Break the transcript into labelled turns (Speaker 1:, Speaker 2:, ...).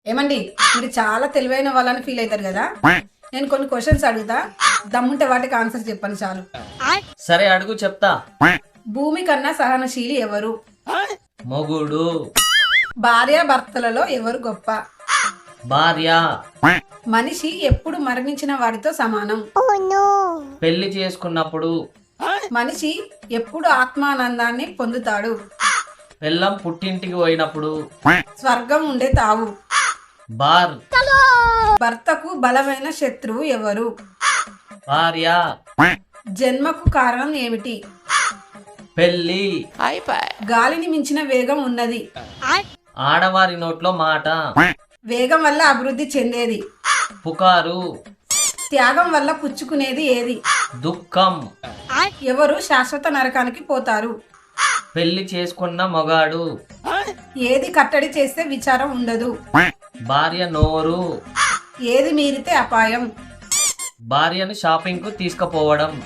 Speaker 1: ఏమండి, మీరు చాలా తెలివైన వాళ్ళని ఫీల్ అవుతారు కదా. నేను కొన్ని క్వశ్చన్స్ అడుగుతా, దమ్ముంటే వాటికి ఆన్సర్ చెప్పండి చాలు.
Speaker 2: సరే అడుగు చెప్తా.
Speaker 1: భూమి కన్నా సహనశీలి ఎవరు?
Speaker 2: మొగుడు.
Speaker 1: భార్య భర్తలలో ఎవరు గొప్ప?
Speaker 2: భార్య.
Speaker 1: మనిషి ఎప్పుడు మరణించిన వాడితో సమానం?
Speaker 2: పెళ్లి చేసుకున్నప్పుడు.
Speaker 1: మనిషి ఎప్పుడు ఆత్మానందాన్ని పొందుతాడు?
Speaker 2: పెళ్ళం పుట్టింటికి పోయినప్పుడు.
Speaker 1: స్వర్గం ఉండే తావు.
Speaker 2: బార్.
Speaker 1: భర్తకు బలమైన శత్రువు ఎవరు?
Speaker 2: భార్య.
Speaker 1: జన్మకు కారణం ఏమిటి?
Speaker 2: పెళ్లి.
Speaker 1: గాలిని మించిన వేగం ఉన్నది.
Speaker 2: ఆడవారి నోట్లో మాట.
Speaker 1: వేగం వల్ల అభివృద్ధి చెందేది.
Speaker 2: పుకారు.
Speaker 1: త్యాగం వల్ల పుచ్చుకునేది ఏది?
Speaker 2: దుఃఖం.
Speaker 1: ఎవరు శాశ్వత నరకానికి పోతారు?
Speaker 2: పెళ్లి చేసుకున్న మొగాడు.
Speaker 1: ఏది కట్టడి చేస్తే విచారం ఉండదు?
Speaker 2: భార్య నోరు.
Speaker 1: ఏది మీరితే అపాయం?
Speaker 2: భార్యను షాపింగ్ కు తీసుకుపోవడం.